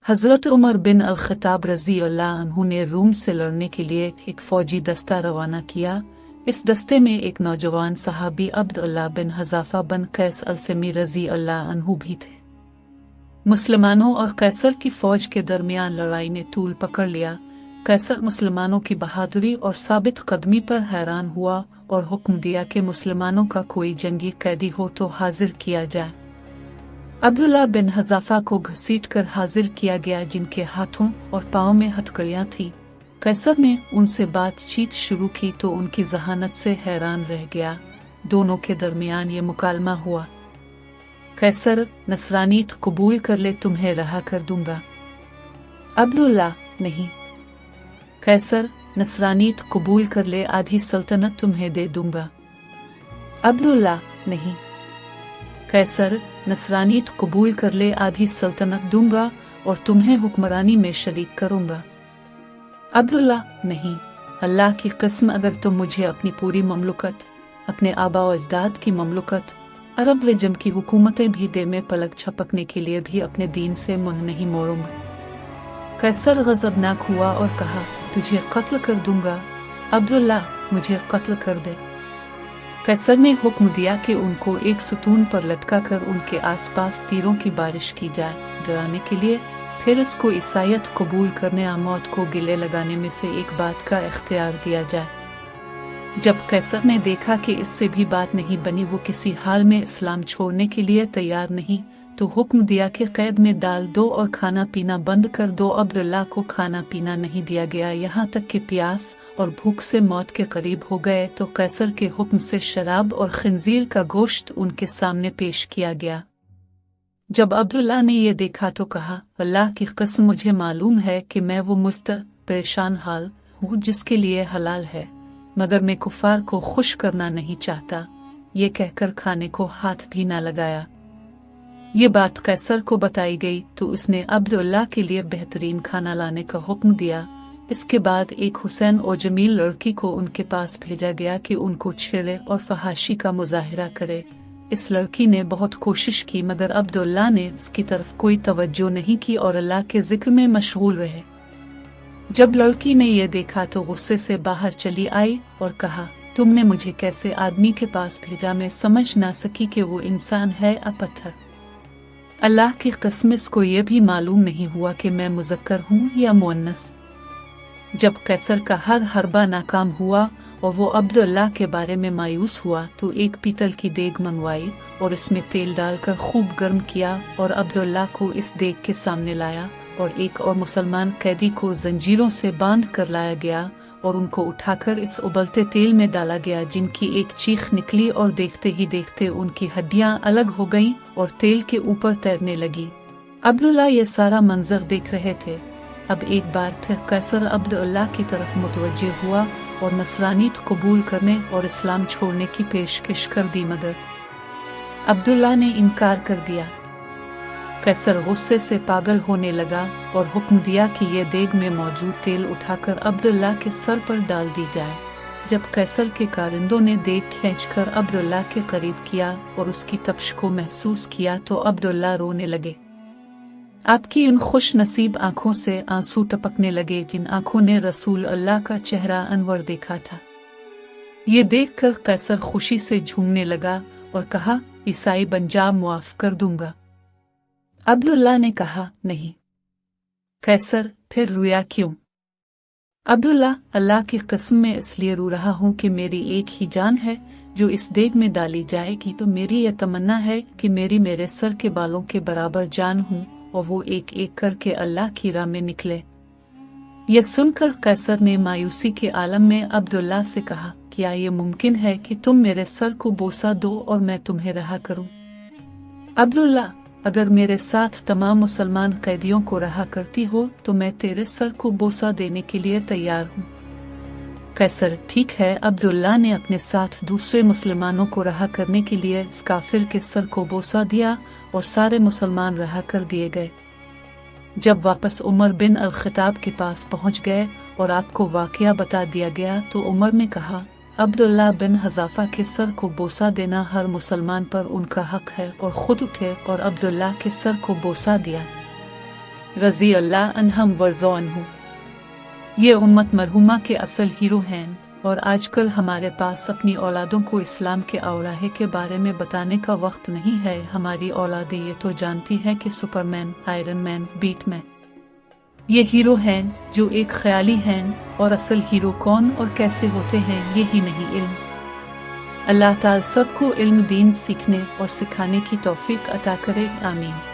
हज़रत उमर बिन अल-ख़त्ताब रज़ी अल्लाह अन्हु ने रूम से लड़ने के लिए एक फ़ौजी दस्ता रवाना किया। इस दस्ते में एक नौजवान सहाबी अब्दुल्लाह बिन हज़ाफ़ा बिन कैस अल-समी रज़ी अल्लाह अन्हु भी थे। मुसलमानों और कैसर की फ़ौज के दरमियान लड़ाई ने तूल पकड़ लिया। कैसर मुसलमानों की बहादुरी और साबित कदमी पर हैरान हुआ और हुक्म दिया कि मुसलमानों का कोई जंगी कैदी हो तो हाजिर किया जाए। अब्दुल्लाह बिन हज़ाफ़ा को घसीटकर हाजिर किया गया, जिनके हाथों और पाँव में हथकड़ियाँ थीं। कैसर ने उनसे बातचीत शुरू की तो उनकी ज़हानत से हैरान रह गया। दोनों के दरमियान ये मुकालमा हुआ। कैसर, नसरानीत कबूल कर ले, तुम्हें रहा कर दूंगा। अब्दुल्लाह, नहीं। कैसर, नसरानीत कबूल कर ले, आधी सल्तनत तुम्हें दे दूंगा। अब्दुल्लाह, नहीं। कैसर, नसरानीत कबूल कर ले, आधी सल्तनत दूंगा और तुम्हें हुक्मरानी में शरीक करूंगा। अब्दुल्लाह, नहीं। अल्लाह की कसम, अगर तुम मुझे अपनी पूरी ममलुकत, अपने आबा व अजदाद की ममलुकत, अरब व जम की हुकूमतें भी दे, में पलक झपकने के लिए भी अपने दीन से मुंह नहीं मोड़ूंगा। कैसर गज़बनाक हुआ और कहा, तुझे कत्ल कर दूंगा। अब्दुल्लाह, मुझे कत्ल कर दे। कैसर ने हुक्म दिया कि उनको एक सतून पर लटका कर उनके आसपास तीरों की बारिश की जाए, डराने के लिए। फिर इसको ईसाईयत कबूल करने या मौत को गिले लगाने में से एक बात का इख्तियार दिया जाए। जब कैसर ने देखा कि इससे भी बात नहीं बनी, वो किसी हाल में इस्लाम छोड़ने के लिए तैयार नहीं, तो हुक्म दिया कि कैद में डाल दो और खाना पीना बंद कर दो। अब्दुल्लाह को खाना पीना नहीं दिया गया, यहाँ तक कि प्यास और भूख से मौत के करीब हो गए तो कैसर के हुक्म से शराब और खंजीर का गोश्त उनके सामने पेश किया गया। जब अब्दुल्लाह ने यह देखा तो कहा, अल्लाह की कसम, मुझे मालूम है कि मैं वो मुस्तर परेशान हाल हूँ जिसके लिए हलाल है, मगर मैं कुफार को खुश करना नहीं चाहता। ये कहकर खाने को हाथ भी ना लगाया। ये बात कैसर को बताई गई तो उसने अब्दुल्लाह के लिए बेहतरीन खाना लाने का हुक्म दिया। इसके बाद एक हुसैन और जमील लड़की को उनके पास भेजा गया कि उनको छेड़े और फहाशी का मुजाहिरा करे। इस लड़की ने बहुत कोशिश की, मगर अब्दुल्लाह ने उसकी तरफ कोई तवज्जो नहीं की और अल्लाह के जिक्र में मशगूल रहे। जब लड़की ने यह देखा तो गुस्से से बाहर चली आई और कहा, तुमने मुझे कैसे आदमी के पास भेजा? मैं समझ ना सकी कि वो इंसान है या पत्थर। अल्लाह की कसम, इसको यह भी मालूम नहीं हुआ कि मैं मुज़क्कर हूँ या मुअन्नस। जब कैसर का हर हरबा नाकाम हुआ और वो अब्दुल्लाह के बारे में मायूस हुआ तो एक पीतल की देग मंगवाई और इसमें तेल डालकर खूब गर्म किया और अब्दुल्लाह को इस देग के सामने लाया और एक और मुसलमान कैदी को जंजीरों से बांध कर लाया गया और उनको उठाकर इस उबलते तेल में डाला गया, जिनकी एक चीख निकली और देखते ही देखते उनकी हड्डियां अलग हो गईं और तेल के ऊपर तैरने लगी। अब्दुल्लाह ये सारा मंजर देख रहे थे। अब एक बार फिर कैसर अब्दुल्लाह की तरफ मुतवज्जे हुआ और नसरानीत कबूल करने और इस्लाम छोड़ने की पेशकश कर दी, मगर अब्दुल्लाह ने इनकार कर दिया। कैसर गुस्से से पागल होने लगा और हुक्म दिया कि यह देग में मौजूद तेल उठाकर अब्दुल्लाह के सर पर डाल दी जाए। जब कैसर के कारिंदों ने देग खींचकर अब्दुल्लाह के करीब किया और उसकी तपश को महसूस किया तो अब्दुल्लाह रोने लगे। आपकी उन खुश नसीब आंखों से आंसू टपकने लगे जिन आंखों ने रसूल अल्लाह का चेहरा अनवर देखा था। ये देखकर कैसर खुशी से झूमने लगा और कहा, ईसाई बन जा, मुआफ कर दूंगा। अब्दुल्लाह ने कहा, नहीं। कैसर, फिर रोया क्यों? अब्दुल्लाह, अल्लाह की कसम, में इसलिए रो रहा हूँ कि मेरी एक ही जान है जो इस देग में डाली जाएगी, तो मेरी यह तमन्ना है कि मेरे सर के बालों के बराबर जान हूँ और वो एक एक करके अल्लाह की राह में निकले। यह सुनकर कैसर ने मायूसी के आलम में अब्दुल्लाह से कहा, क्या ये मुमकिन है कि तुम मेरे सर को बोसा दो और मैं तुम्हें रहा करूं? अब्दुल्लाह, अगर मेरे साथ तमाम मुसलमान कैदियों को रहा करती हो तो मैं तेरे सर को बोसा देने के लिए तैयार हूँ। कैसर, ठीक है। अब्दुल्लाह ने अपने साथ दूसरे मुसलमानों को रहा करने के लिए इस काफिर के सर को बोसा दिया और सारे मुसलमान रहा कर दिए गए। जब वापस उमर बिन अल-ख़त्ताब के पास पहुंच गए और आपको वाक़या बता दिया गया तो उमर ने कहा, अब्दुल्लाह बिन हज़ाफ़ा के सर को बोसा देना हर मुसलमान पर उनका हक है, और खुद उठे और अब्दुल्लाह के सर को बोसा दिया। رضی اللہ عنہم ورضوا عنہ۔ یہ امت مرحومہ کے اصل ہیرو ہیں، اور آج کل ہمارے پاس اپنی اولادوں کو اسلام کے اوراق کے بارے میں بتانے کا وقت نہیں ہے۔ ہماری اولادیں یہ تو جانتی ہیں کہ سپرمین، آئرن مین، بیٹ مین یہ ہیرو ہیں جو ایک خیالی ہیں، اور اصل ہیرو کون اور کیسے ہوتے ہیں یہی نہیں علم۔ اللہ تعالی سب کو علم دین سیکھنے اور سکھانے کی توفیق عطا کرے، آمین۔